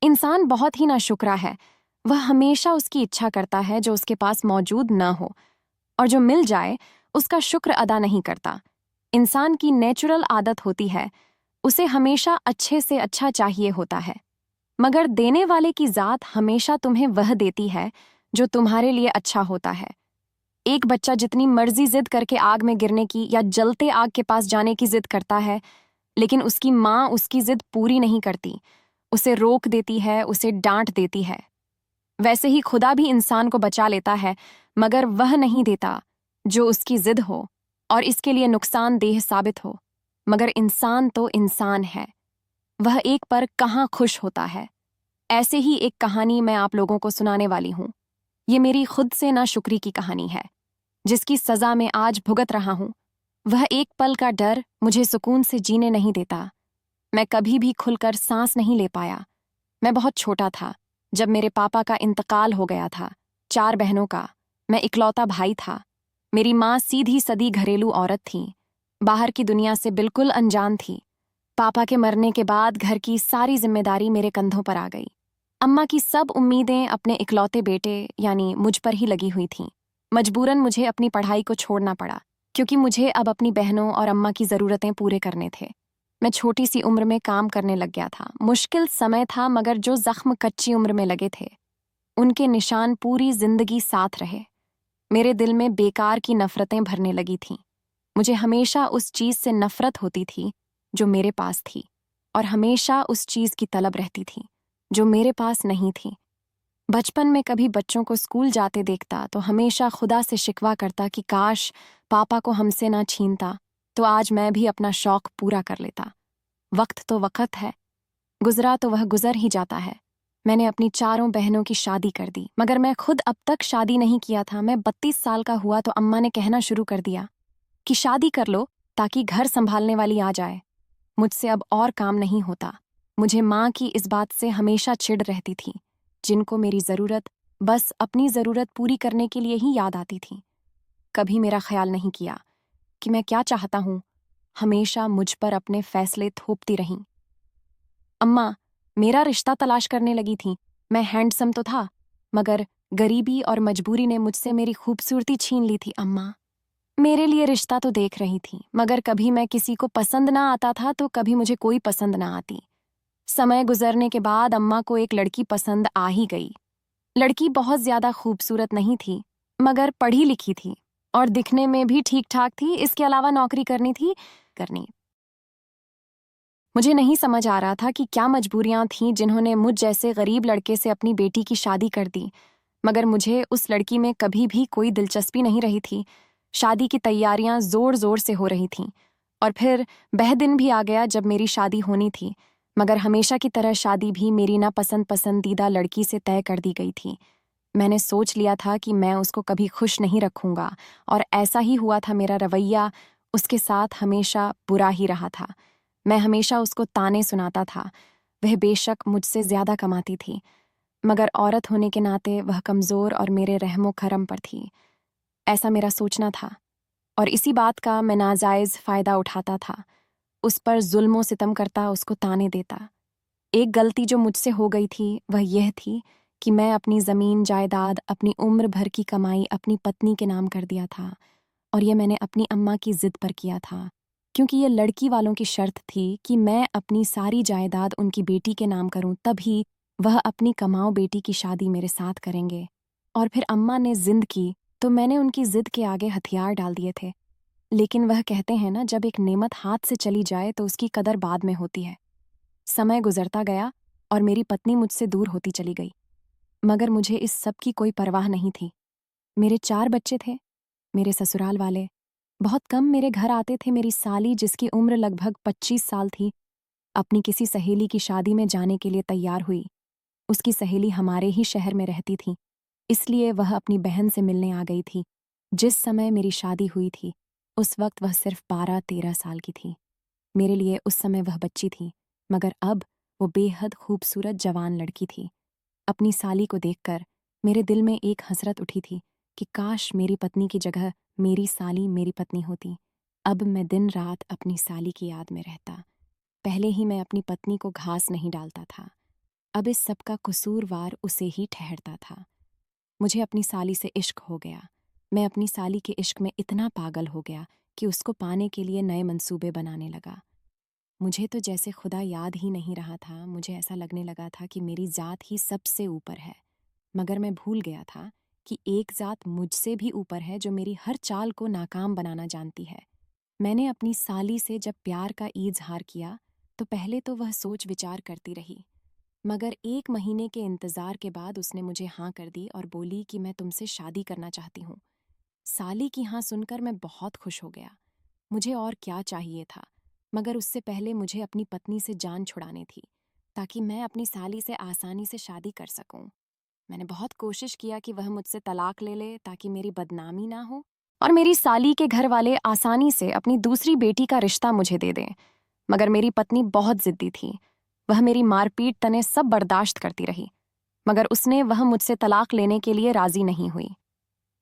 इंसान बहुत ही नाशुक्रा है। वह हमेशा उसकी इच्छा करता है जो उसके पास मौजूद न हो, और जो मिल जाए उसका शुक्र अदा नहीं करता। इंसान की नेचुरल आदत होती है, उसे हमेशा अच्छे से अच्छा चाहिए होता है, मगर देने वाले की ज़ात हमेशा तुम्हें वह देती है जो तुम्हारे लिए अच्छा होता है। एक बच्चा जितनी मर्जी जिद करके आग में गिरने की या जलते आग के पास जाने की जिद करता है, लेकिन उसकी माँ उसकी जिद पूरी नहीं करती, उसे रोक देती है, उसे डांट देती है। वैसे ही खुदा भी इंसान को बचा लेता है, मगर वह नहीं देता जो उसकी जिद हो और इसके लिए नुकसानदेह साबित हो। मगर इंसान तो इंसान है, वह एक पर कहाँ खुश होता है। ऐसे ही एक कहानी मैं आप लोगों को सुनाने वाली हूँ। ये मेरी खुद से नाशुक्री की कहानी है, जिसकी सजा मैं आज भुगत रहा हूँ। वह एक पल का डर मुझे सुकून से जीने नहीं देता। मैं कभी भी खुलकर सांस नहीं ले पाया। मैं बहुत छोटा था जब मेरे पापा का इंतकाल हो गया था। 4 बहनों का मैं इकलौता भाई था। मेरी माँ सीधी सदी घरेलू औरत थी, बाहर की दुनिया से बिल्कुल अनजान थी। पापा के मरने के बाद घर की सारी जिम्मेदारी मेरे कंधों पर आ गई। अम्मा की सब उम्मीदें अपने इकलौते बेटे यानी मुझ पर ही लगी हुई थीं। मजबूरन मुझे अपनी पढ़ाई को छोड़ना पड़ा, क्योंकि मुझे अब अपनी बहनों और अम्मा की ज़रूरतें पूरे करने थे। मैं छोटी सी उम्र में काम करने लग गया था। मुश्किल समय था, मगर जो जख्म कच्ची उम्र में लगे थे उनके निशान पूरी जिंदगी साथ रहे। मेरे दिल में बेकार की नफरतें भरने लगी थीं। मुझे हमेशा उस चीज़ से नफरत होती थी जो मेरे पास थी, और हमेशा उस चीज़ की तलब रहती थी जो मेरे पास नहीं थी। बचपन में कभी बच्चों को स्कूल जाते देखता तो हमेशा खुदा से शिकवा करता कि काश पापा को हमसे ना छीनता, तो आज मैं भी अपना शौक पूरा कर लेता। वक्त तो वक्त है, गुजरा तो वह गुजर ही जाता है। मैंने अपनी 4 बहनों की शादी कर दी, मगर मैं खुद अब तक शादी नहीं किया था। मैं 32 साल का हुआ तो अम्मा ने कहना शुरू कर दिया कि शादी कर लो ताकि घर संभालने वाली आ जाए। मुझसे अब और काम नहीं होता। मुझे माँ की इस बात से हमेशा चिढ़ रहती थी, जिनको मेरी ज़रूरत बस अपनी ज़रूरत पूरी करने के लिए ही याद आती थी। कभी मेरा ख्याल नहीं किया कि मैं क्या चाहता हूँ। हमेशा मुझ पर अपने फैसले थोपती रहीं। अम्मा मेरा रिश्ता तलाश करने लगी थीं। मैं हैंडसम तो था, मगर गरीबी और मजबूरी ने मुझसे मेरी खूबसूरती छीन ली थी। अम्मा मेरे लिए रिश्ता तो देख रही थी, मगर कभी मैं किसी को पसंद ना आता था तो कभी मुझे कोई पसंद ना आती। समय गुजरने के बाद अम्मा को एक लड़की पसंद आ ही गई। लड़की बहुत ज्यादा खूबसूरत नहीं थी, मगर पढ़ी लिखी थी और दिखने में भी ठीक ठाक थी। इसके अलावा नौकरी करनी। मुझे नहीं समझ आ रहा था कि क्या मजबूरियां थीं जिन्होंने मुझ जैसे गरीब लड़के से अपनी बेटी की शादी कर दी, मगर मुझे उस लड़की में कभी भी कोई दिलचस्पी नहीं रही थी। शादी की तैयारियां जोर जोर से हो रही थीं, और फिर वह दिन भी आ गया जब मेरी शादी होनी थी, मगर हमेशा की तरह शादी भी मेरी पसंदीदा लड़की से तय कर दी गई थी। मैंने सोच लिया था कि मैं उसको कभी खुश नहीं रखूंगा, और ऐसा ही हुआ था। मेरा रवैया उसके साथ हमेशा बुरा ही रहा था। मैं हमेशा उसको ताने सुनाता था। वह बेशक मुझसे ज्यादा कमाती थी, मगर औरत होने के नाते वह कमजोर और मेरे रहमो करम पर थी, ऐसा मेरा सोचना था। और इसी बात का मैं नाजायज फायदा उठाता था। उस पर जुल्मो सितम करता, उसको ताने देता। एक गलती जो मुझसे हो गई थी वह यह थी कि मैं अपनी जमीन जायदाद, अपनी उम्र भर की कमाई अपनी पत्नी के नाम कर दिया था, और यह मैंने अपनी अम्मा की जिद पर किया था, क्योंकि ये लड़की वालों की शर्त थी कि मैं अपनी सारी जायदाद उनकी बेटी के नाम करूं, तभी वह अपनी कमाओ बेटी की शादी मेरे साथ करेंगे। और फिर अम्मा ने जिद की तो मैंने उनकी जिद के आगे हथियार डाल दिए थे। लेकिन वह कहते हैं ना, जब एक नेमत हाथ से चली जाए तो उसकी कदर बाद में होती है। समय गुजरता गया और मेरी पत्नी मुझसे दूर होती चली गई, मगर मुझे इस सब की कोई परवाह नहीं थी। मेरे 4 बच्चे थे। मेरे ससुराल वाले बहुत कम मेरे घर आते थे। मेरी साली, जिसकी उम्र लगभग 25 साल थी, अपनी किसी सहेली की शादी में जाने के लिए तैयार हुई। उसकी सहेली हमारे ही शहर में रहती थी, इसलिए वह अपनी बहन से मिलने आ गई थी। जिस समय मेरी शादी हुई थी उस वक्त वह सिर्फ 12-13 साल की थी। मेरे लिए उस समय वह बच्ची थी, मगर अब वो बेहद खूबसूरत जवान लड़की थी। अपनी साली को देखकर मेरे दिल में एक हसरत उठी थी कि काश मेरी पत्नी की जगह मेरी साली मेरी पत्नी होती। अब मैं दिन रात अपनी साली की याद में रहता। पहले ही मैं अपनी पत्नी को घास नहीं डालता था, अब इस सब का कसूरवार उसे ही ठहरता था। मुझे अपनी साली से इश्क हो गया। मैं अपनी साली के इश्क में इतना पागल हो गया कि उसको पाने के लिए नए मंसूबे बनाने लगा। मुझे तो जैसे खुदा याद ही नहीं रहा था। मुझे ऐसा लगने लगा था कि मेरी ज़ात ही सबसे ऊपर है। मगर मैं भूल गया था कि एक ज़ात मुझसे भी ऊपर है जो मेरी हर चाल को नाकाम बनाना जानती है। मैंने अपनी साली से जब प्यार का इजहार किया तो पहले तो वह सोच विचार करती रही, मगर 1 महीने के इंतज़ार के बाद उसने मुझे हाँ कर दी और बोली कि मैं तुमसे शादी करना चाहती हूँ। साली की हाँ सुनकर मैं बहुत खुश हो गया। मुझे और क्या चाहिए था, मगर उससे पहले मुझे अपनी पत्नी से जान छुड़ानी थी, ताकि मैं अपनी साली से आसानी से शादी कर सकूं। मैंने बहुत कोशिश किया कि वह मुझसे तलाक ले ले ताकि मेरी बदनामी ना हो और मेरी साली के घर वाले आसानी से अपनी दूसरी बेटी का रिश्ता मुझे दे दें। मगर मेरी पत्नी बहुत जिद्दी थी। वह मेरी मारपीट तने सब बर्दाश्त करती रही, मगर उसने वह मुझसे तलाक लेने के लिए राजी नहीं हुई।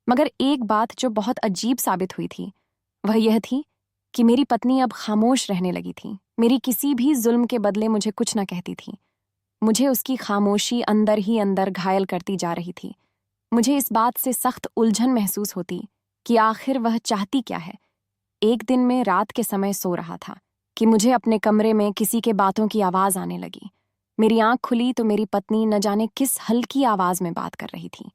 मगर एक बात जो बहुत अजीब साबित हुई थी, वह यह थी कि मेरी पत्नी अब खामोश रहने लगी थी। मेरी किसी भी जुल्म के बदले मुझे कुछ न कहती थी। मुझे उसकी खामोशी अंदर ही अंदर घायल करती जा रही थी। मुझे इस बात से सख्त उलझन महसूस होती कि आखिर वह चाहती क्या है। एक दिन मैं रात के समय सो रहा था कि मुझे अपने कमरे में किसी के बातों की आवाज़ आने लगी। मेरी आंख खुली तो मेरी पत्नी न जाने किस हल्की आवाज़ में बात कर रही थी।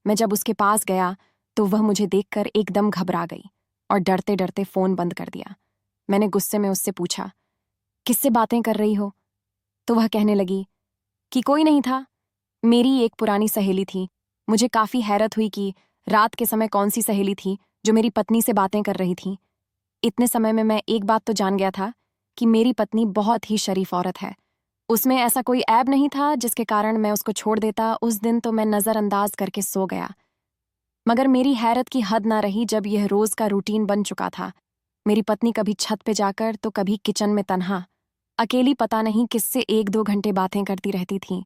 मैं जब उसके पास गया तो वह मुझे देखकर एकदम घबरा गई और डरते डरते फ़ोन बंद कर दिया। मैंने गुस्से में उससे पूछा, किससे बातें कर रही हो? तो वह कहने लगी कि कोई नहीं था, मेरी एक पुरानी सहेली थी। मुझे काफ़ी हैरत हुई कि रात के समय कौन सी सहेली थी जो मेरी पत्नी से बातें कर रही थी। इतने समय में मैं एक बात तो जान गया था कि मेरी पत्नी बहुत ही शरीफ औरत है। उसमें ऐसा कोई ऐब नहीं था जिसके कारण मैं उसको छोड़ देता। उस दिन तो मैं नज़रअंदाज करके सो गया। मगर मेरी हैरत की हद ना रही जब यह रोज़ का रूटीन बन चुका था। मेरी पत्नी कभी छत पे जाकर तो कभी किचन में तन्हा अकेली पता नहीं किससे 1-2 घंटे बातें करती रहती थी।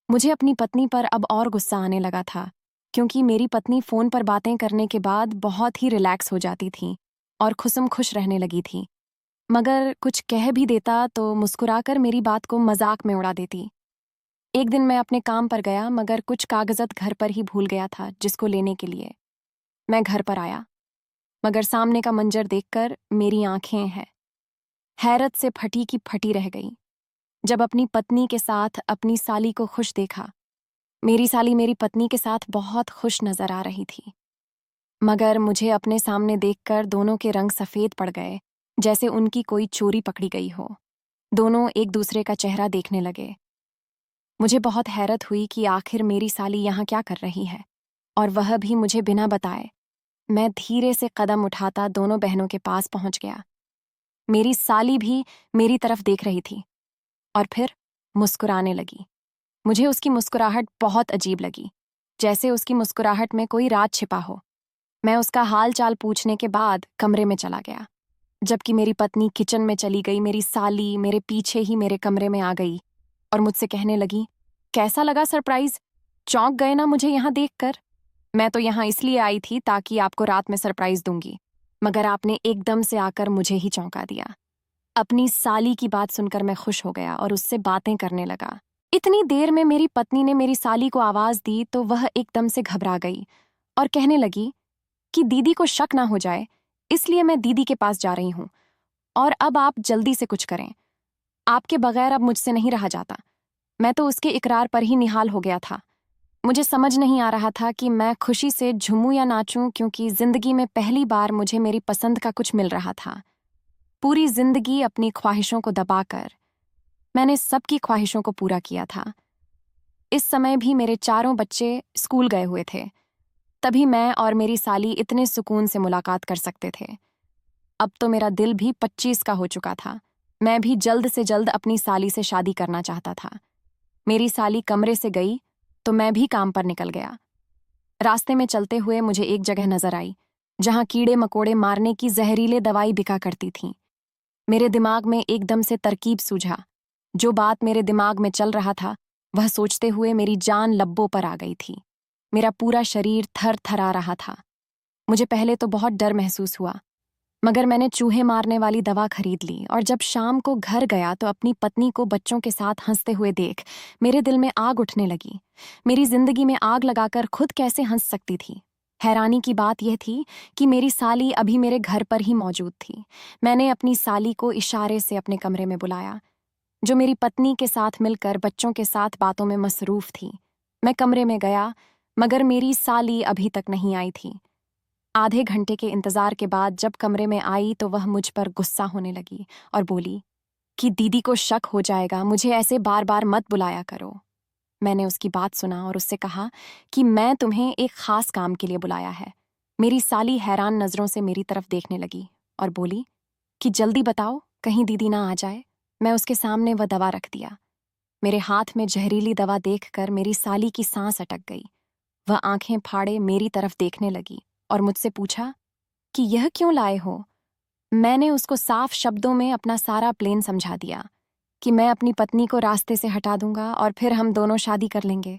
मुझे अपनी पत्नी पर अब और गुस्सा आने लगा था, क्योंकि मेरी पत्नी फ़ोन पर बातें करने के बाद बहुत ही रिलैक्स हो जाती थी और खुशम खुश रहने लगी थी। मगर कुछ कह भी देता तो मुस्कुराकर मेरी बात को मजाक में उड़ा देती। एक दिन मैं अपने काम पर गया, मगर कुछ कागज़ात घर पर ही भूल गया था जिसको लेने के लिए मैं घर पर आया। मगर सामने का मंजर देखकर मेरी आंखें हैं हैरत से फटी की फटी रह गई। जब अपनी पत्नी के साथ अपनी साली को खुश देखा। मेरी साली मेरी पत्नी के साथ बहुत खुश नजर आ रही थी, मगर मुझे अपने सामने देखकर दोनों के रंग सफ़ेद पड़ गए, जैसे उनकी कोई चोरी पकड़ी गई हो। दोनों एक दूसरे का चेहरा देखने लगे। मुझे बहुत हैरत हुई कि आखिर मेरी साली यहाँ क्या कर रही है, और वह भी मुझे बिना बताए। मैं धीरे से कदम उठाता दोनों बहनों के पास पहुंच गया। मेरी साली भी मेरी तरफ देख रही थी और फिर मुस्कुराने लगी। मुझे उसकी मुस्कुराहट बहुत अजीब लगी, जैसे उसकी मुस्कुराहट में कोई राज छिपा हो। मैं उसका हाल चाल पूछने के बाद कमरे में चला गया, जबकि मेरी पत्नी किचन में चली गई। मेरी साली मेरे पीछे ही मेरे कमरे में आ गई और मुझसे कहने लगी, कैसा लगा सरप्राइज? चौंक गए ना मुझे यहाँ देखकर? मैं तो यहाँ इसलिए आई थी ताकि आपको रात में सरप्राइज दूंगी, मगर आपने एकदम से आकर मुझे ही चौंका दिया। अपनी साली की बात सुनकर मैं खुश हो गया और उससे बातें करने लगा। इतनी देर में मेरी पत्नी ने मेरी साली को आवाज दी तो वह एकदम से घबरा गई और कहने लगी कि दीदी को शक ना हो जाए, इसलिए मैं दीदी के पास जा रही हूँ और अब आप जल्दी से कुछ करें। आपके बगैर अब मुझसे नहीं रहा जाता। मैं तो उसके इकरार पर ही निहाल हो गया था। मुझे समझ नहीं आ रहा था कि मैं खुशी से झूमूं या नाचूं, क्योंकि जिंदगी में पहली बार मुझे मेरी पसंद का कुछ मिल रहा था। पूरी जिंदगी अपनी ख्वाहिशों को दबाकर मैंने सबकी ख्वाहिशों को पूरा किया था। इस समय भी मेरे चारों बच्चे स्कूल गए हुए थे, तभी मैं और मेरी साली इतने सुकून से मुलाकात कर सकते थे। अब तो मेरा दिल भी 25 का हो चुका था। मैं भी जल्द से जल्द अपनी साली से शादी करना चाहता था। मेरी साली कमरे से गई तो मैं भी काम पर निकल गया। रास्ते में चलते हुए मुझे एक जगह नजर आई जहां कीड़े मकोड़े मारने की जहरीले दवाई बिका करती थी। मेरे दिमाग में एकदम से तरकीब सूझा। जो बात मेरे दिमाग में चल रहा था वह सोचते हुए मेरी जान लब्बों पर आ गई थी। मेरा पूरा शरीर थर थरा रहा था। मुझे पहले तो बहुत डर महसूस हुआ, मगर मैंने चूहे मारने वाली दवा खरीद ली और जब शाम को घर गया तो अपनी पत्नी को बच्चों के साथ हंसते हुए देख मेरे दिल में आग उठने लगी। मेरी जिंदगी में आग लगाकर खुद कैसे हंस सकती थी। हैरानी की बात यह थी कि मेरी साली अभी मेरे घर पर ही मौजूद थी। मैंने अपनी साली को इशारे से अपने कमरे में बुलाया, जो मेरी पत्नी के साथ मिलकर बच्चों के साथ बातों में मसरूफ थी। मैं कमरे में गया मगर मेरी साली अभी तक नहीं आई थी। आधे घंटे के इंतजार के बाद जब कमरे में आई तो वह मुझ पर गुस्सा होने लगी और बोली कि दीदी को शक हो जाएगा, मुझे ऐसे बार बार मत बुलाया करो। मैंने उसकी बात सुना और उससे कहा कि मैं तुम्हें एक खास काम के लिए बुलाया है। मेरी साली हैरान नजरों से मेरी तरफ देखने लगी और बोली कि जल्दी बताओ, कहीं दीदी ना आ जाए। मैं उसके सामने वह दवा रख दिया। मेरे हाथ में जहरीली दवा देखकर मेरी साली की सांस अटक गई। वह आंखें फाड़े मेरी तरफ देखने लगी और मुझसे पूछा कि यह क्यों लाए हो। मैंने उसको साफ शब्दों में अपना सारा प्लान समझा दिया कि मैं अपनी पत्नी को रास्ते से हटा दूंगा और फिर हम दोनों शादी कर लेंगे।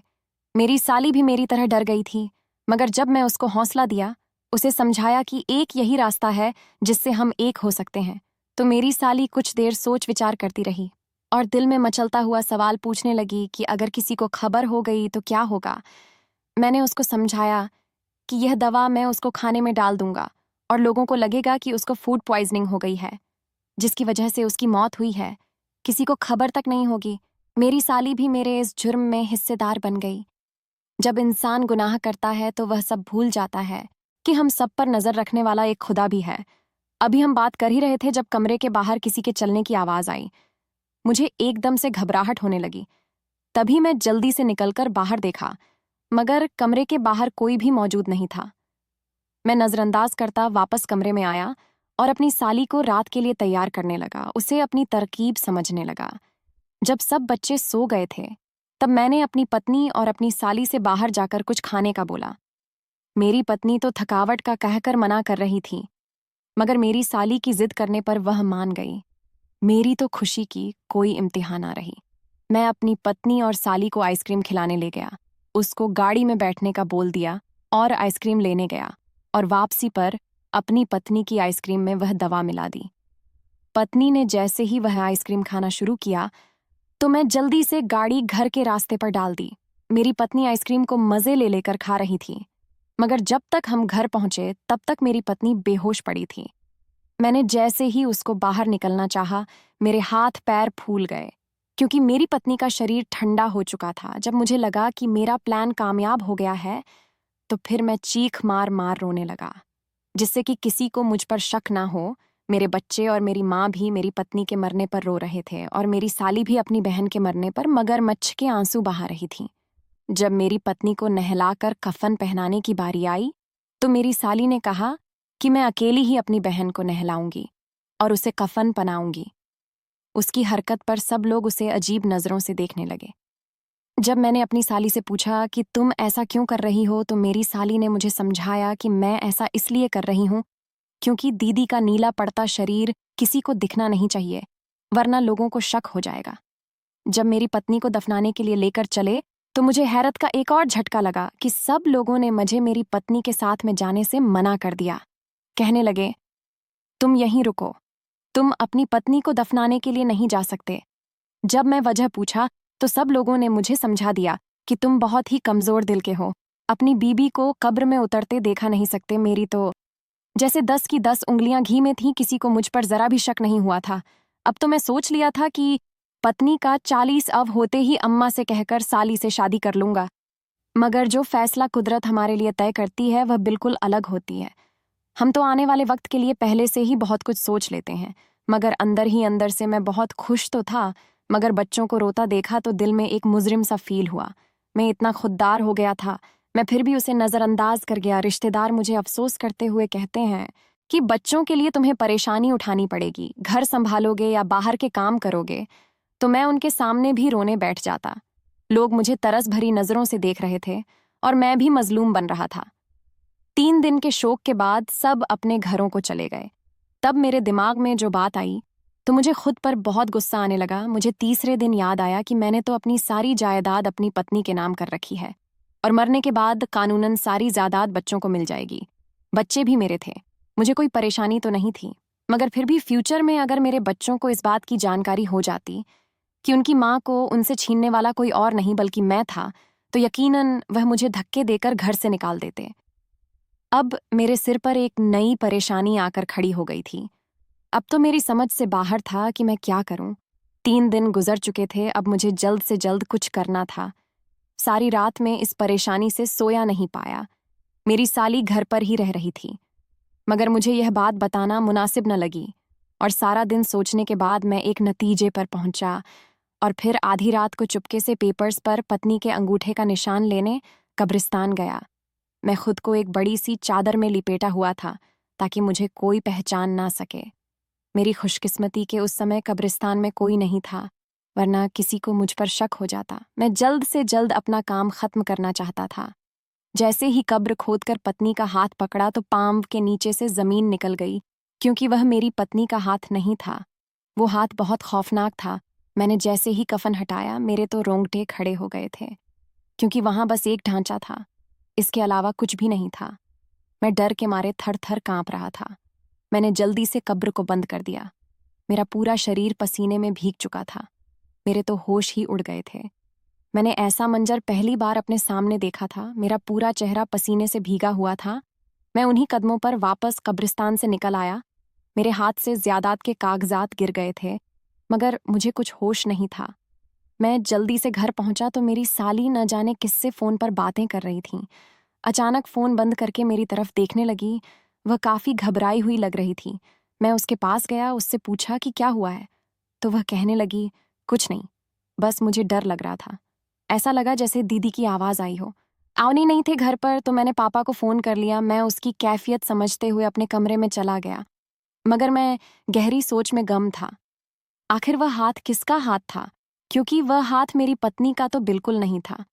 मेरी साली भी मेरी तरह डर गई थी, मगर जब मैं उसको हौसला दिया, उसे समझाया कि एक यही रास्ता है जिससे हम एक हो सकते हैं, तो मेरी साली कुछ देर सोच विचार करती रही और दिल में मचलता हुआ सवाल पूछने लगी कि अगर किसी को खबर हो गई तो क्या होगा। मैंने उसको समझाया कि यह दवा मैं उसको खाने में डाल दूंगा और लोगों को लगेगा कि उसको फूड पॉइजनिंग हो गई है, जिसकी वजह से उसकी मौत हुई है। किसी को खबर तक नहीं होगी। मेरी साली भी मेरे इस जुर्म में हिस्सेदार बन गई। जब इंसान गुनाह करता है तो वह सब भूल जाता है कि हम सब पर नजर रखने वाला एक खुदा भी है। अभी हम बात कर ही रहे थे जब कमरे के बाहर किसी के चलने की आवाज आई। मुझे एकदम से घबराहट होने लगी। तभी मैं जल्दी से निकलकर बाहर देखा, मगर कमरे के बाहर कोई भी मौजूद नहीं था। मैं नजरअंदाज करता वापस कमरे में आया और अपनी साली को रात के लिए तैयार करने लगा, उसे अपनी तरकीब समझने लगा। जब सब बच्चे सो गए थे तब मैंने अपनी पत्नी और अपनी साली से बाहर जाकर कुछ खाने का बोला। मेरी पत्नी तो थकावट का कहकर मना कर रही थी, मगर मेरी साली की जिद करने पर वह मान गई। मेरी तो खुशी की कोई इम्तिहान ना रही। मैं अपनी पत्नी और साली को आइसक्रीम खिलाने ले गया, उसको गाड़ी में बैठने का बोल दिया और आइसक्रीम लेने गया, और वापसी पर अपनी पत्नी की आइसक्रीम में वह दवा मिला दी। पत्नी ने जैसे ही वह आइसक्रीम खाना शुरू किया तो मैं जल्दी से गाड़ी घर के रास्ते पर डाल दी। मेरी पत्नी आइसक्रीम को मजे ले लेकर खा रही थी, मगर जब तक हम घर पहुंचे तब तक मेरी पत्नी बेहोश पड़ी थी। मैंने जैसे ही उसको बाहर निकलना चाहा, मेरे हाथ पैर फूल गए, क्योंकि मेरी पत्नी का शरीर ठंडा हो चुका था। जब मुझे लगा कि मेरा प्लान कामयाब हो गया है तो फिर मैं चीख मार मार रोने लगा, जिससे कि किसी को मुझ पर शक ना हो। मेरे बच्चे और मेरी माँ भी मेरी पत्नी के मरने पर रो रहे थे और मेरी साली भी अपनी बहन के मरने पर मगरमच्छ के आंसू बहा रही थी। जब मेरी पत्नी को नहलाकर कफन पहनाने की बारी आई तो मेरी साली ने कहा कि मैं अकेली ही अपनी बहन को नहलाऊंगी और उसे कफन पहनाऊंगी। उसकी हरकत पर सब लोग उसे अजीब नजरों से देखने लगे। जब मैंने अपनी साली से पूछा कि तुम ऐसा क्यों कर रही हो तो मेरी साली ने मुझे समझाया कि मैं ऐसा इसलिए कर रही हूं क्योंकि दीदी का नीला पड़ता शरीर किसी को दिखना नहीं चाहिए, वरना लोगों को शक हो जाएगा। जब मेरी पत्नी को दफनाने के लिए लेकर चले तो मुझे हैरत का एक और झटका लगा कि सब लोगों ने मुझे मेरी पत्नी के साथ में जाने से मना कर दिया। कहने लगे, तुम यहीं रुको, तुम अपनी पत्नी को दफनाने के लिए नहीं जा सकते। जब मैं वजह पूछा तो सब लोगों ने मुझे समझा दिया कि तुम बहुत ही कमजोर दिल के हो, अपनी बीबी को कब्र में उतरते देखा नहीं सकते। मेरी तो जैसे 10 की 10 उंगलियां घी में थीं, किसी को मुझ पर जरा भी शक नहीं हुआ था। अब तो मैं सोच लिया था कि पत्नी का 40 अव होते ही अम्मा से कहकर साली से शादी कर लूंगा। मगर जो फैसला कुदरत हमारे लिए तय करती है वह बिल्कुल अलग होती है। हम तो आने वाले वक्त के लिए पहले से ही बहुत कुछ सोच लेते हैं, मगर अंदर ही अंदर से मैं बहुत खुश तो था, मगर बच्चों को रोता देखा तो दिल में एक मुजरिम सा फील हुआ। मैं इतना खुददार हो गया था, मैं फिर भी उसे नजरअंदाज कर गया। रिश्तेदार मुझे अफसोस करते हुए कहते हैं कि बच्चों के लिए तुम्हें परेशानी उठानी पड़ेगी, घर संभालोगे या बाहर के काम करोगे, तो मैं उनके सामने भी रोने बैठ जाता। लोग मुझे तरस भरी नजरों से देख रहे थे और मैं भी मजलूम बन रहा था। 3 दिन के शोक के बाद सब अपने घरों को चले गए। तब मेरे दिमाग में जो बात आई तो मुझे खुद पर बहुत गुस्सा आने लगा। मुझे तीसरे दिन याद आया कि मैंने तो अपनी सारी जायदाद अपनी पत्नी के नाम कर रखी है और मरने के बाद कानूनन सारी जायदाद बच्चों को मिल जाएगी। बच्चे भी मेरे थे। मुझे कोई परेशानी तो नहीं थी, मगर फिर भी फ्यूचर में अगर मेरे बच्चों को इस बात की जानकारी हो जाती कि उनकी माँ को उनसे छीनने वाला कोई और नहीं बल्कि मैं था, तो यकीनन वह मुझे धक्के देकर घर से निकाल देते। अब मेरे सिर पर एक नई परेशानी आकर खड़ी हो गई थी। अब तो मेरी समझ से बाहर था कि मैं क्या करूं। 3 दिन गुजर चुके थे, अब मुझे जल्द से जल्द कुछ करना था। सारी रात में इस परेशानी से सोया नहीं पाया। मेरी साली घर पर ही रह रही थी, मगर मुझे यह बात बताना मुनासिब न लगी, और सारा दिन सोचने के बाद मैं एक नतीजे पर पहुंचा और फिर आधी रात को चुपके से पेपर्स पर पत्नी के अंगूठे का निशान लेने कब्रिस्तान गया। मैं खुद को एक बड़ी सी चादर में लिपेटा हुआ था ताकि मुझे कोई पहचान ना सके। मेरी खुशकिस्मती के उस समय कब्रिस्तान में कोई नहीं था, वरना किसी को मुझ पर शक हो जाता। मैं जल्द से जल्द अपना काम खत्म करना चाहता था। जैसे ही कब्र खोदकर पत्नी का हाथ पकड़ा तो पांव के नीचे से जमीन निकल गई, क्योंकि वह मेरी पत्नी का हाथ नहीं था। वो हाथ बहुत खौफनाक था। मैंने जैसे ही कफन हटाया, मेरे तो रोंगटे खड़े हो गए थे, क्योंकि वहां बस एक ढांचा था, इसके अलावा कुछ भी नहीं था। मैं डर के मारे थर थर कांप रहा था। मैंने जल्दी से कब्र को बंद कर दिया। मेरा पूरा शरीर पसीने में भीग चुका था। मेरे तो होश ही उड़ गए थे। मैंने ऐसा मंजर पहली बार अपने सामने देखा था। मेरा पूरा चेहरा पसीने से भीगा हुआ था। मैं उन्हीं कदमों पर वापस कब्रिस्तान से निकल आया। मेरे हाथ से ज़्यादात के कागजात गिर गए थे, मगर मुझे कुछ होश नहीं था। मैं जल्दी से घर पहुंचा तो मेरी साली न जाने किससे फ़ोन पर बातें कर रही थी। अचानक फ़ोन बंद करके मेरी तरफ देखने लगी। वह काफ़ी घबराई हुई लग रही थी। मैं उसके पास गया, उससे पूछा कि क्या हुआ है, तो वह कहने लगी, कुछ नहीं, बस मुझे डर लग रहा था। ऐसा लगा जैसे दीदी की आवाज़ आई हो। आवनी नहीं थे घर पर तो मैंने पापा को फ़ोन कर लिया। मैं उसकी कैफियत समझते हुए अपने कमरे में चला गया, मगर मैं गहरी सोच में गम था। आखिर वह हाथ किसका हाथ था, क्योंकि वह हाथ मेरी पत्नी का तो बिल्कुल नहीं था।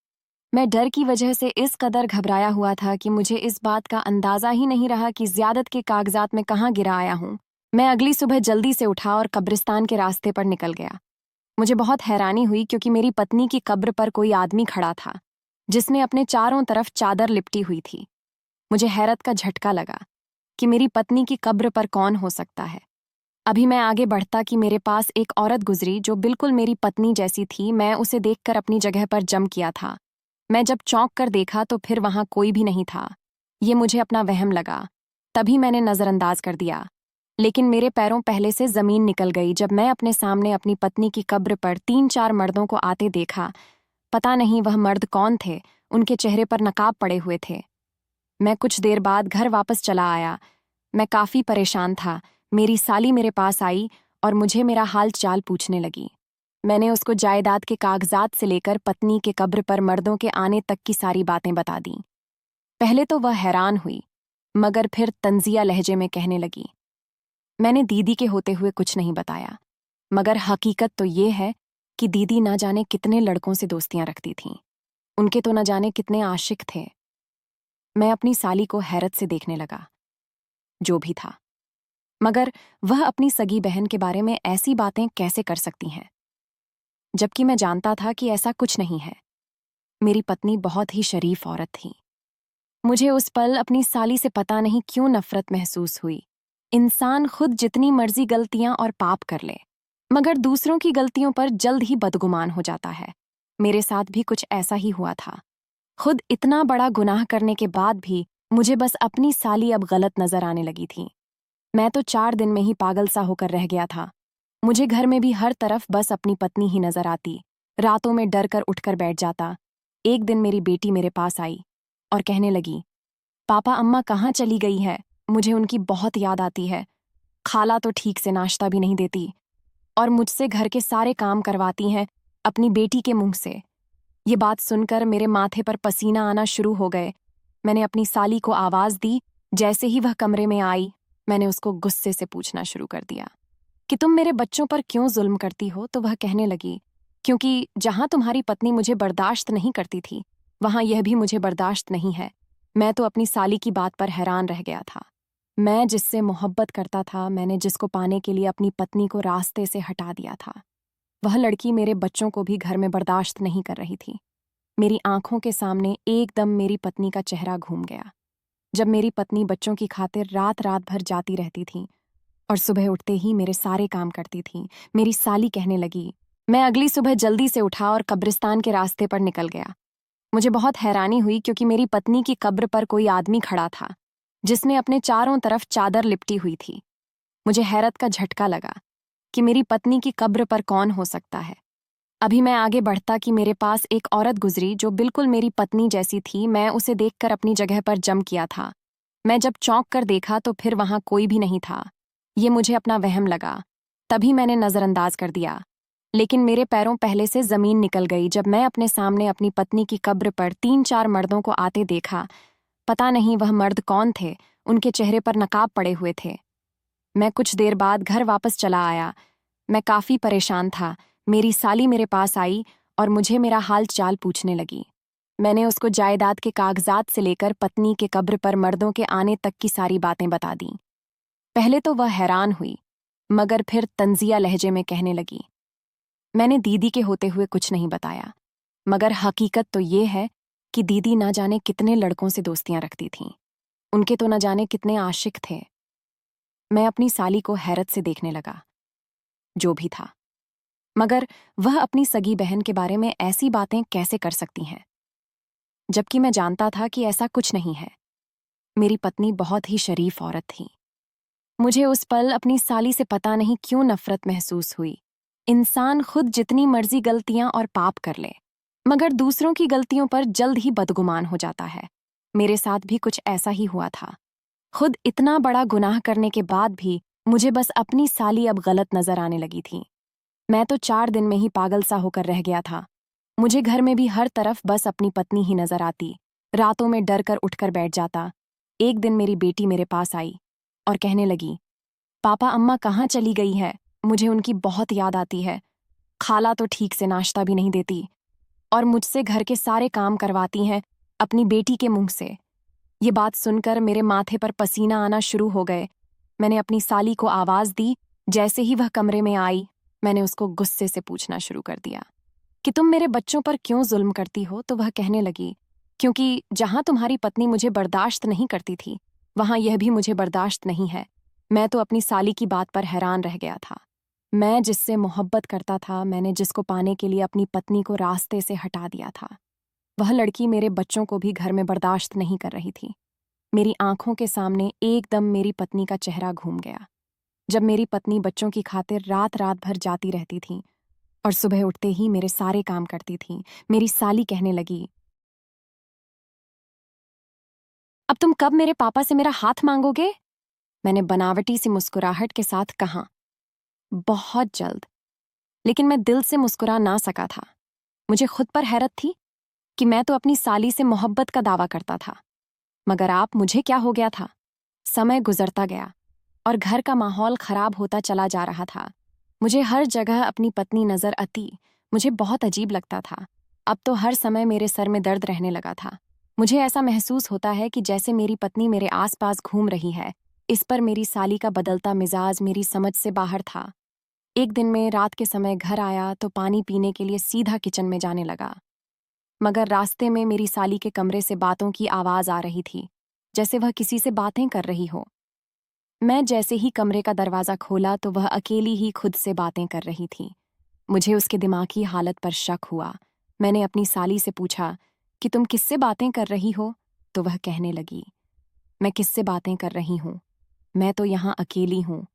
मैं डर की वजह से इस कदर घबराया हुआ था कि मुझे इस बात का अंदाजा ही नहीं रहा कि ज़्यादत के कागजात में कहाँ गिरा आया हूँ। मैं अगली सुबह जल्दी से उठा और कब्रिस्तान के रास्ते पर निकल गया। मुझे बहुत हैरानी हुई, क्योंकि मेरी पत्नी की कब्र पर कोई आदमी खड़ा था, जिसने अपने चारों तरफ चादर लिपटी हुई थी। मुझे हैरत का झटका लगा कि मेरी पत्नी की कब्र पर कौन हो सकता है। अभी मैं आगे बढ़ता कि मेरे पास एक औरत गुजरी जो बिल्कुल मेरी पत्नी जैसी थी। मैं उसे देखकर अपनी जगह पर जम किया था। मैं जब चौंक कर देखा तो फिर वहां कोई भी नहीं था। ये मुझे अपना वहम लगा, तभी मैंने नजरअंदाज कर दिया। लेकिन मेरे पैरों पहले से जमीन निकल गई जब मैं अपने सामने अपनी पत्नी की कब्र पर 3-4 मर्दों को आते देखा। पता नहीं वह मर्द कौन थे, उनके चेहरे पर नकाब पड़े हुए थे। मैं कुछ देर बाद घर वापस चला आया। मैं काफी परेशान था। मेरी साली मेरे पास आई और मुझे मेरा हाल चाल पूछने लगी। मैंने उसको जायदाद के कागजात से लेकर पत्नी के कब्र पर मर्दों के आने तक की सारी बातें बता दी। पहले तो वह हैरान हुई, मगर फिर तंजिया लहजे में कहने लगी, मैंने दीदी के होते हुए कुछ नहीं बताया, मगर हकीकत तो ये है कि दीदी ना जाने कितने लड़कों से दोस्तियां रखती थीं। उनके तो न जाने कितने आशिक थे। मैं अपनी साली को हैरत से देखने लगा। जो भी था, मगर वह अपनी सगी बहन के बारे में ऐसी बातें कैसे कर सकती हैं, जबकि मैं जानता था कि ऐसा कुछ नहीं है। मेरी पत्नी बहुत ही शरीफ औरत थी। मुझे उस पल अपनी साली से पता नहीं क्यों नफरत महसूस हुई। इंसान खुद जितनी मर्जी गलतियां और पाप कर ले, मगर दूसरों की गलतियों पर जल्द ही बदगुमान हो जाता है। मेरे साथ भी कुछ ऐसा ही हुआ था। खुद इतना बड़ा गुनाह करने के बाद भी मुझे बस अपनी साली अब गलत नजर आने लगी थी। मैं तो 4 दिन में ही पागल सा होकर रह गया था। मुझे घर में भी हर तरफ बस अपनी पत्नी ही नजर आती। रातों में डर कर उठकर बैठ जाता। एक दिन मेरी बेटी मेरे पास आई और कहने लगी, पापा अम्मा कहाँ चली गई है, मुझे उनकी बहुत याद आती है। खाला तो ठीक से नाश्ता भी नहीं देती और मुझसे घर के सारे काम करवाती हैं अपनी बेटी के मुंह से। ये बात सुनकर मेरे माथे पर पसीना आना शुरू हो गए। मैंने अपनी साली को आवाज दी। जैसे ही वह कमरे में आई, मैंने उसको गुस्से से पूछना शुरू कर दिया कि तुम मेरे बच्चों पर क्यों जुल्म करती हो। तो वह कहने लगी, क्योंकि जहां तुम्हारी पत्नी मुझे बर्दाश्त नहीं करती थी, वहां यह भी मुझे बर्दाश्त नहीं है। मैं तो अपनी साली की बात पर हैरान रह गया था। मैं जिससे मोहब्बत करता था, मैंने जिसको पाने के लिए अपनी पत्नी को रास्ते से हटा दिया था, वह लड़की मेरे बच्चों को भी घर में बर्दाश्त नहीं कर रही थी। मेरी आंखों के सामने एकदम मेरी पत्नी का चेहरा घूम गया। जब मेरी पत्नी बच्चों की खातिर रात रात भर जाती रहती थी और सुबह उठते ही मेरे सारे काम करती थी। मेरी साली कहने लगी। मैं अगली सुबह जल्दी से उठा और कब्रिस्तान के रास्ते पर निकल गया। मुझे बहुत हैरानी हुई क्योंकि मेरी पत्नी की कब्र पर कोई आदमी खड़ा था जिसने अपने चारों तरफ चादर लिपटी हुई थी। मुझे हैरत का झटका लगा कि मेरी पत्नी की कब्र पर कौन हो सकता है। अभी मैं आगे बढ़ता कि मेरे पास एक औरत गुजरी जो बिल्कुल मेरी पत्नी जैसी थी। मैं उसे देखकर अपनी जगह पर जम किया था। मैं जब चौंक कर देखा तो फिर वहां कोई भी नहीं था। ये मुझे अपना वहम लगा। तभी मैंने नजरअंदाज कर दिया, लेकिन मेरे पैरों पहले से जमीन निकल गई जब मैं अपने सामने अपनी पत्नी की कब्र पर 3-4 मर्दों को आते देखा। पता नहीं वह मर्द कौन थे, उनके चेहरे पर नकाब पड़े हुए थे। मैं कुछ देर बाद घर वापस चला आया। मैं काफी परेशान था। मेरी साली मेरे पास आई और मुझे मेरा हाल चाल पूछने लगी। मैंने उसको जायदाद के कागजात से लेकर पत्नी के कब्र पर मर्दों के आने तक की सारी बातें बता दी। पहले तो वह हैरान हुई, मगर फिर तंजिया लहजे में कहने लगी। मैंने दीदी के होते हुए कुछ नहीं बताया, मगर हकीकत तो ये है कि दीदी ना जाने कितने लड़कों से दोस्तियां रखती थीं। उनके तो न जाने कितने आशिक थे। मैं अपनी साली को हैरत से देखने लगा। जो भी था, मगर वह अपनी सगी बहन के बारे में ऐसी बातें कैसे कर सकती हैं, जबकि मैं जानता था कि ऐसा कुछ नहीं है। मेरी पत्नी बहुत ही शरीफ औरत थी। मुझे उस पल अपनी साली से पता नहीं क्यों नफरत महसूस हुई। इंसान खुद जितनी मर्जी गलतियां और पाप कर ले, मगर दूसरों की गलतियों पर जल्द ही बदगुमान हो जाता है। मेरे साथ भी कुछ ऐसा ही हुआ था। खुद इतना बड़ा गुनाह करने के बाद भी मुझे बस अपनी साली अब गलत नजर आने लगी थी। मैं तो 4 दिन में ही पागल सा होकर रह गया था। मुझे घर में भी हर तरफ बस अपनी पत्नी ही नजर आती। रातों में डर कर उठकर बैठ जाता। एक दिन मेरी बेटी मेरे पास आई और कहने लगी, पापा अम्मा कहाँ चली गई है? मुझे उनकी बहुत याद आती है। खाला तो ठीक से नाश्ता भी नहीं देती और मुझसे घर के सारे काम करवाती हैं अपनी बेटी के मुंह से। ये बात सुनकर मेरे माथे पर पसीना आना शुरू हो गए। मैंने अपनी साली को आवाज दी। जैसे ही वह कमरे में आई, मैंने उसको गुस्से से पूछना शुरू कर दिया कि तुम मेरे बच्चों पर क्यों जुल्म करती हो? तो वह कहने लगी, क्योंकि जहां तुम्हारी पत्नी मुझे बर्दाश्त नहीं करती थी, वहां यह भी मुझे बर्दाश्त नहीं है। मैं तो अपनी साली की बात पर हैरान रह गया था। मैं जिससे मोहब्बत करता था, मैंने जिसको पाने के लिए अपनी पत्नी को रास्ते से हटा दिया था, वह लड़की मेरे बच्चों को भी घर में बर्दाश्त नहीं कर रही थी। मेरी आंखों के सामने एकदम मेरी पत्नी का चेहरा घूम गया। जब मेरी पत्नी बच्चों की खातिर रात रात भर जाती रहती थी और सुबह उठते ही मेरे सारे काम करती थी, मेरी साली कहने लगी, अब तुम कब मेरे पापा से मेरा हाथ मांगोगे? मैंने बनावटी सी मुस्कुराहट के साथ कहा, बहुत जल्द। लेकिन मैं दिल से मुस्कुरा ना सका था। मुझे खुद पर हैरत थी कि मैं तो अपनी साली से मोहब्बत का दावा करता था, मगर आप मुझे क्या हो गया था? समय गुजरता गया और घर का माहौल खराब होता चला जा रहा था। मुझे हर जगह अपनी पत्नी नजर आती। मुझे बहुत अजीब लगता था। अब तो हर समय मेरे सर में दर्द रहने लगा था। मुझे ऐसा महसूस होता है कि जैसे मेरी पत्नी मेरे आसपास घूम रही है। इस पर मेरी साली का बदलता मिजाज मेरी समझ से बाहर था। एक दिन में रात के समय घर आया तो पानी पीने के लिए सीधा किचन में जाने लगा, मगर रास्ते में मेरी साली के कमरे से बातों की आवाज आ रही थी, जैसे वह किसी से बातें कर रही हो। मैं जैसे ही कमरे का दरवाजा खोला तो वह अकेली ही खुद से बातें कर रही थी। मुझे उसके दिमागी हालत पर शक हुआ। मैंने अपनी साली से पूछा कि तुम किससे बातें कर रही हो? तो वह कहने लगी, मैं किससे बातें कर रही हूँ? मैं तो यहाँ अकेली हूँ।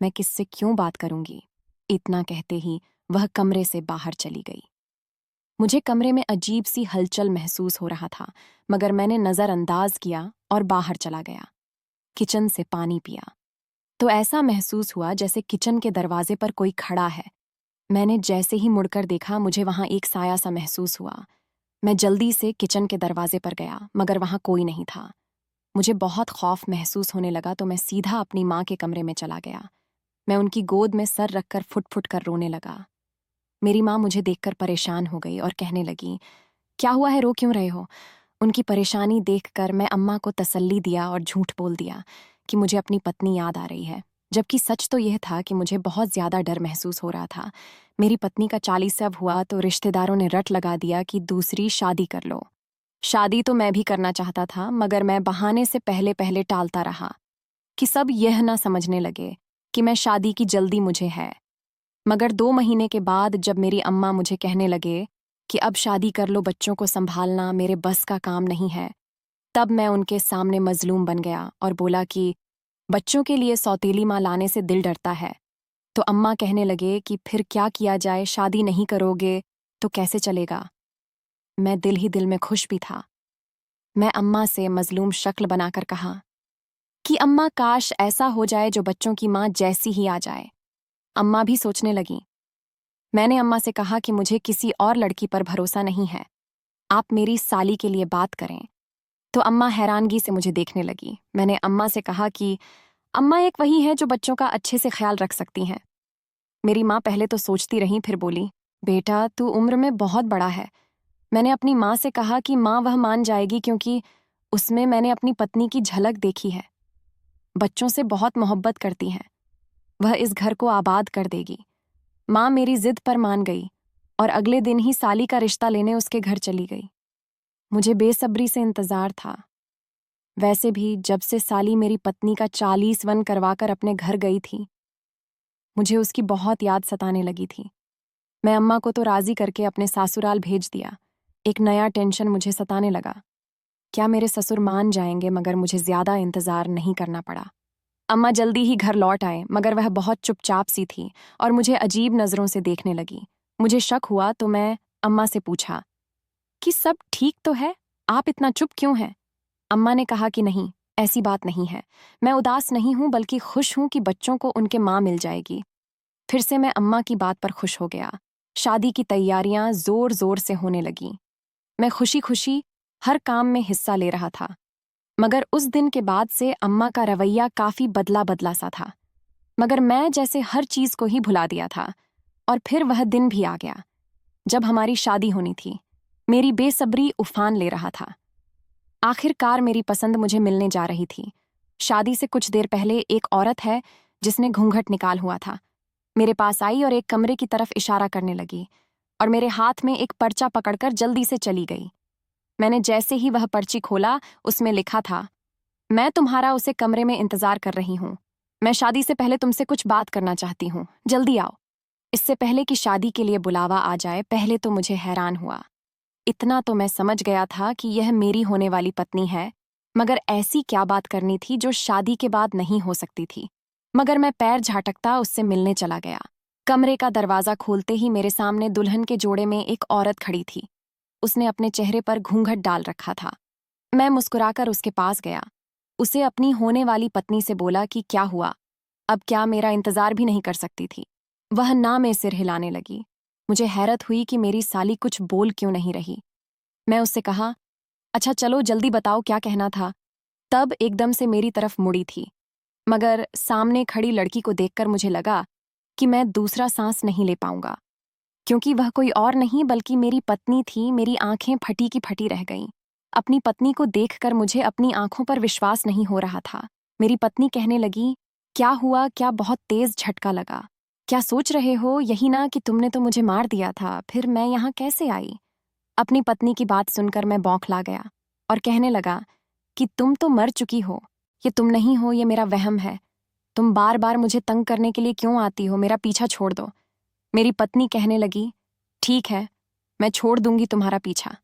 मैं किससे क्यों बात करूंगी? इतना कहते ही वह कमरे से बाहर चली गई। मुझे कमरे में अजीब सी हलचल महसूस हो रहा था, मगर मैंने नजरअंदाज किया और बाहर चला गया। किचन से पानी पिया तो ऐसा महसूस हुआ जैसे किचन के दरवाजे पर कोई खड़ा है। मैंने जैसे ही मुड़कर देखा, मुझे वहां एक साया सा महसूस हुआ। मैं जल्दी से किचन के दरवाजे पर गया, मगर वहां कोई नहीं था। मुझे बहुत खौफ महसूस होने लगा तो मैं सीधा अपनी माँ के कमरे में चला गया। मैं उनकी गोद में सर रखकर फुट फुट कर रोने लगा। मेरी माँ मुझे देखकर परेशान हो गई और कहने लगी, क्या हुआ है, रो क्यों रहे हो? उनकी परेशानी देखकर मैं अम्मा को तसल्ली दिया और झूठ बोल दिया कि मुझे अपनी पत्नी याद आ रही है, जबकि सच तो यह था कि मुझे बहुत ज्यादा डर महसूस हो रहा था। मेरी पत्नी का 40 हुआ तो रिश्तेदारों ने रट लगा दिया कि दूसरी शादी कर लो। शादी तो मैं भी करना चाहता था, मगर मैं बहाने से पहले पहले टालता रहा कि सब यह ना समझने लगे कि मैं शादी की जल्दी मुझे है। मगर 2 महीने के बाद जब मेरी अम्मा मुझे कहने लगे कि अब शादी कर लो, बच्चों को संभालना मेरे बस का काम नहीं है, तब मैं उनके सामने मजलूम बन गया और बोला कि बच्चों के लिए सौतेली माँ लाने से दिल डरता है। तो अम्मा कहने लगे कि फिर क्या किया जाए, शादी नहीं करोगे तो कैसे चलेगा। मैं दिल ही दिल में खुश भी था। मैं अम्मा से मजलूम शक्ल बनाकर कहा कि अम्मा, काश ऐसा हो जाए जो बच्चों की माँ जैसी ही आ जाए। अम्मा भी सोचने लगी। मैंने अम्मा से कहा कि मुझे किसी और लड़की पर भरोसा नहीं है, आप मेरी साली के लिए बात करें। तो अम्मा हैरानगी से मुझे देखने लगी। मैंने अम्मा से कहा कि अम्मा, एक वही है जो बच्चों का अच्छे से ख्याल रख सकती हैं। मेरी माँ पहले तो सोचती रही, फिर बोली, बेटा तू उम्र में बहुत बड़ा है। मैंने अपनी माँ से कहा कि माँ वह मान जाएगी, क्योंकि उसमें मैंने अपनी पत्नी की झलक देखी है। बच्चों से बहुत मोहब्बत करती हैं, वह इस घर को आबाद कर देगी। माँ मेरी जिद पर मान गई और अगले दिन ही साली का रिश्ता लेने उसके घर चली गई। मुझे बेसब्री से इंतजार था। वैसे भी जब से साली मेरी पत्नी का 40 वन करवाकर अपने घर गई थी, मुझे उसकी बहुत याद सताने लगी थी। मैं अम्मा को तो राजी करके अपने सासुराल भेज दिया। एक नया टेंशन मुझे सताने लगा। क्या मेरे ससुर मान जाएंगे? मगर मुझे ज्यादा इंतजार नहीं करना पड़ा। अम्मा जल्दी ही घर लौट आए, मगर वह बहुत चुपचाप सी थी और मुझे अजीब नजरों से देखने लगी। मुझे शक हुआ तो मैं अम्मा से पूछा कि सब ठीक तो है, आप इतना चुप क्यों हैं? अम्मा ने कहा कि नहीं, ऐसी बात नहीं है। मैं उदास नहीं हूं, बल्कि खुश हूं कि बच्चों को उनके माँ मिल जाएगी। फिर से मैं अम्मा की बात पर खुश हो गया। शादी की तैयारियां जोर जोर से होने लगीं। मैं खुशी खुशी हर काम में हिस्सा ले रहा था। मगर उस दिन के बाद से अम्मा का रवैया काफी बदला बदला सा था। मगर मैं जैसे हर चीज को ही भुला दिया था। और फिर वह दिन भी आ गया जब हमारी शादी होनी थी। मेरी बेसब्री उफान ले रहा था। आखिरकार मेरी पसंद मुझे मिलने जा रही थी। शादी से कुछ देर पहले एक औरत है जिसने घूंघट निकाल हुआ था, मेरे पास आई और एक कमरे की तरफ इशारा करने लगी और मेरे हाथ में एक पर्चा पकड़कर जल्दी से चली गई। मैंने जैसे ही वह पर्ची खोला, उसमें लिखा था, मैं तुम्हारा उसे कमरे में इंतजार कर रही हूँ। मैं शादी से पहले तुमसे कुछ बात करना चाहती हूँ, जल्दी आओ। इससे पहले कि शादी के लिए बुलावा आ जाए, पहले तो मुझे हैरान हुआ। इतना तो मैं समझ गया था कि यह मेरी होने वाली पत्नी है, मगर ऐसी क्या बात करनी थी जो शादी के बाद नहीं हो सकती थी। मगर मैं पैर झटकता उससे मिलने चला गया। कमरे का दरवाजा खोलते ही मेरे सामने दुल्हन के जोड़े में एक औरत खड़ी थी। उसने अपने चेहरे पर घूंघट डाल रखा था। मैं मुस्कुराकर उसके पास गया। उसे अपनी होने वाली पत्नी से बोला कि क्या हुआ, अब क्या मेरा इंतजार भी नहीं कर सकती थी? वह ना में सिर हिलाने लगी। मुझे हैरत हुई कि मेरी साली कुछ बोल क्यों नहीं रही। मैं उससे कहा, अच्छा चलो जल्दी बताओ क्या कहना था। तब एकदम से मेरी तरफ मुड़ी थी, मगर सामने खड़ी लड़की को देखकर मुझे लगा कि मैं दूसरा सांस नहीं ले पाऊंगा, क्योंकि वह कोई और नहीं बल्कि मेरी पत्नी थी। मेरी आंखें फटी की फटी रह गईं। अपनी पत्नी को देखकर मुझे अपनी आंखों पर विश्वास नहीं हो रहा था। मेरी पत्नी कहने लगी, क्या हुआ? क्या बहुत तेज झटका लगा? क्या सोच रहे हो? यही ना कि तुमने तो मुझे मार दिया था, फिर मैं यहाँ कैसे आई? अपनी पत्नी की बात सुनकर मैं बौखला गया और कहने लगा कि तुम तो मर चुकी हो। ये तुम नहीं हो, ये मेरा वहम है। तुम बार बार मुझे तंग करने के लिए क्यों आती हो? मेरा पीछा छोड़ दो। मेरी पत्नी कहने लगी, ठीक है, मैं छोड़ दूंगी तुम्हारा पीछा,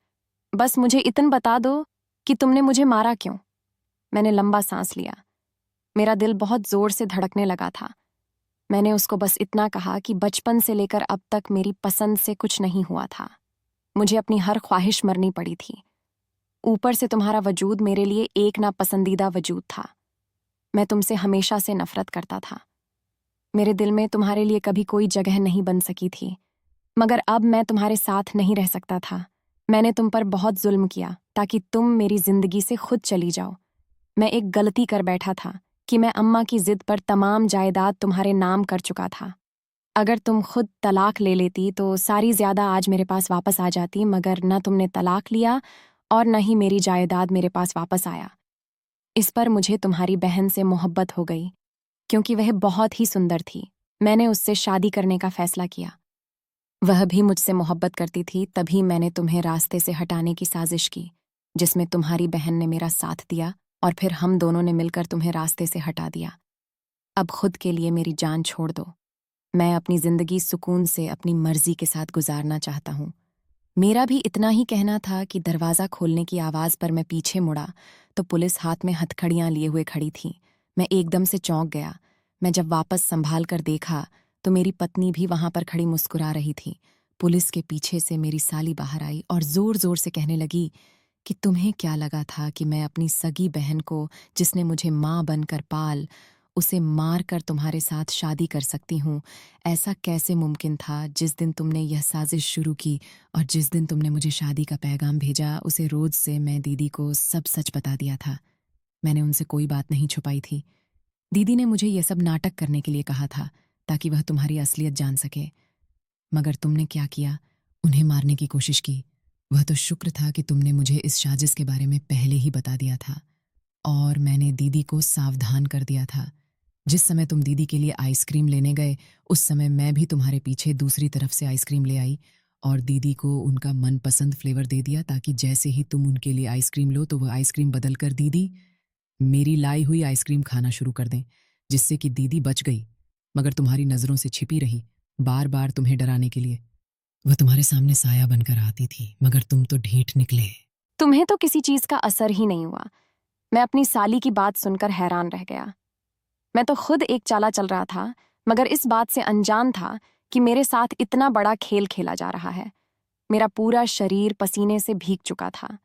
बस मुझे इतना बता दो कि तुमने मुझे मारा क्यों। मैंने लंबा सांस लिया। मेरा दिल बहुत जोर से धड़कने लगा था। मैंने उसको बस इतना कहा कि बचपन से लेकर अब तक मेरी पसंद से कुछ नहीं हुआ था। मुझे अपनी हर ख्वाहिश मरनी पड़ी थी। ऊपर से तुम्हारा वजूद मेरे लिए एक नापसंदीदा वजूद था। मैं तुमसे हमेशा से नफरत करता था। मेरे दिल में तुम्हारे लिए कभी कोई जगह नहीं बन सकी थी। मगर अब मैं तुम्हारे साथ नहीं रह सकता था। मैंने तुम पर बहुत जुल्म किया ताकि तुम मेरी जिंदगी से खुद चली जाओ। मैं एक गलती कर बैठा था कि मैं अम्मा की जिद पर तमाम जायदाद तुम्हारे नाम कर चुका था। अगर तुम खुद तलाक ले लेती तो सारी ज्यादा आज मेरे पास वापस आ जाती, मगर न तुमने तलाक लिया और न ही मेरी जायदाद मेरे पास वापस आया। इस पर मुझे तुम्हारी बहन से मोहब्बत हो गई, क्योंकि वह बहुत ही सुंदर थी। मैंने उससे शादी करने का फैसला किया। वह भी मुझसे मोहब्बत करती थी, तभी मैंने तुम्हें रास्ते से हटाने की साजिश की। जिसमें तुम्हारी बहन ने मेरा साथ दिया और फिर हम दोनों ने मिलकर तुम्हें रास्ते से हटा दिया। अब खुद के लिए मेरी जान छोड़ दो। मैं अपनी जिंदगी सुकून से अपनी मर्जी के साथ गुजारना चाहता हूँ। मेरा भी इतना ही कहना था कि दरवाज़ा खोलने की आवाज़ पर मैं पीछे मुड़ा तो पुलिस हाथ में हथकड़ियाँ लिए हुए खड़ी थी। मैं एकदम से चौंक गया। मैं जब वापस संभाल कर देखा तो मेरी पत्नी भी वहां पर खड़ी मुस्कुरा रही थी। पुलिस के पीछे से मेरी साली बाहर आई और जोर जोर से कहने लगी कि तुम्हें क्या लगा था कि मैं अपनी सगी बहन को, जिसने मुझे माँ बनकर पाल, उसे मार कर तुम्हारे साथ शादी कर सकती हूँ? ऐसा कैसे मुमकिन था? जिस दिन तुमने यह साजिश शुरू की और जिस दिन तुमने मुझे शादी का पैगाम भेजा, उसे रोज से मैं दीदी को सब सच बता दिया था। मैंने उनसे कोई बात नहीं छुपाई थी। दीदी ने मुझे यह सब नाटक करने के लिए कहा था ताकि वह तुम्हारी असलियत जान सके। मगर तुमने क्या किया? उन्हें मारने की कोशिश की। वह तो शुक्र था कि तुमने मुझे इस साजिश के बारे में पहले ही बता दिया था और मैंने दीदी को सावधान कर दिया था। जिस समय तुम दीदी के लिए आइसक्रीम लेने गए, उस समय मैं भी तुम्हारे पीछे दूसरी तरफ से आइसक्रीम ले आई और दीदी को उनका मनपसंद फ्लेवर दे दिया ताकि जैसे ही तुम उनके लिए आइसक्रीम लो तो वह आइसक्रीम बदल कर दीदी मेरी लाई हुई आइसक्रीम खाना शुरू कर दें, जिससे कि दीदी बच गई मगर तुम्हारी नज़रों से छिपी रही, बार बार तुम्हें डराने के लिए। वह तुम्हारे सामने साया बनकर आती थी मगर तुम तो ढीठ निकले। तुम्हें तो किसी चीज का असर ही नहीं हुआ। मैं अपनी साली की बात सुनकर हैरान रह गया। मैं तो खुद एक चाला चल रहा था, मगर इस बात से अनजान था कि मेरे साथ इतना बड़ा खेल खेला जा रहा है। मेरा पूरा शरीर पसीने से भीग चुका था।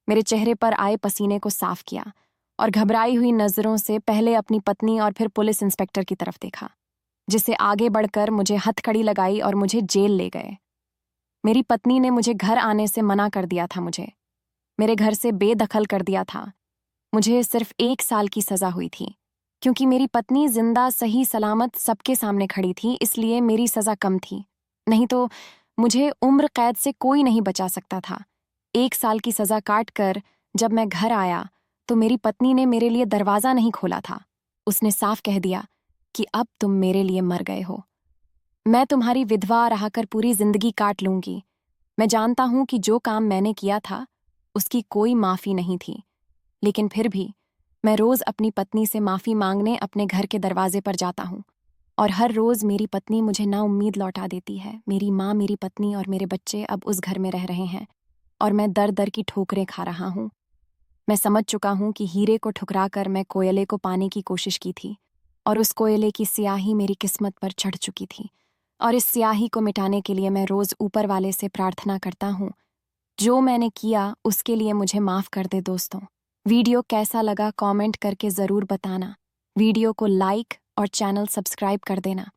मेरे चेहरे पर आए पसीने को साफ किया और घबराई हुई नजरों से पहले अपनी पत्नी और फिर पुलिस इंस्पेक्टर की तरफ देखा, जिससे आगे बढ़कर मुझे हथकड़ी लगाई और मुझे जेल ले गए। मेरी पत्नी ने मुझे घर आने से मना कर दिया था, मुझे मेरे घर से बेदखल कर दिया था। मुझे सिर्फ 1 साल की सजा हुई थी। क्योंकि मेरी पत्नी जिंदा सही सलामत सबके सामने खड़ी थी, इसलिए मेरी सजा कम थी। नहीं तो मुझे उम्र कैद से कोई नहीं बचा सकता था। 1 साल की सजा काट कर जब मैं घर आया तो मेरी पत्नी ने मेरे लिए दरवाजा नहीं खोला था। उसने साफ कह दिया कि अब तुम मेरे लिए मर गए हो। मैं तुम्हारी विधवा रहकर पूरी जिंदगी काट लूंगी। मैं जानता हूं कि जो काम मैंने किया था उसकी कोई माफी नहीं थी, लेकिन फिर भी मैं रोज अपनी पत्नी से माफी मांगने अपने घर के दरवाजे पर जाता हूँ और हर रोज मेरी पत्नी मुझे नाउम्मीद लौटा देती है। मेरी माँ, मेरी पत्नी और मेरे बच्चे अब उस घर में रह रहे हैं और मैं दर दर की ठोकरें खा रहा हूँ। मैं समझ चुका हूँ कि हीरे को ठुकरा कर मैं कोयले को पाने की कोशिश की थी और उस कोयले की स्याही मेरी किस्मत पर चढ़ चुकी थी और इस स्याही को मिटाने के लिए मैं रोज ऊपर वाले से प्रार्थना करता हूँ, जो मैंने किया उसके लिए मुझे माफ कर दे। दोस्तों, वीडियो कैसा लगा कमेंट करके ज़रूर बताना। वीडियो को लाइक और चैनल सब्सक्राइब कर देना।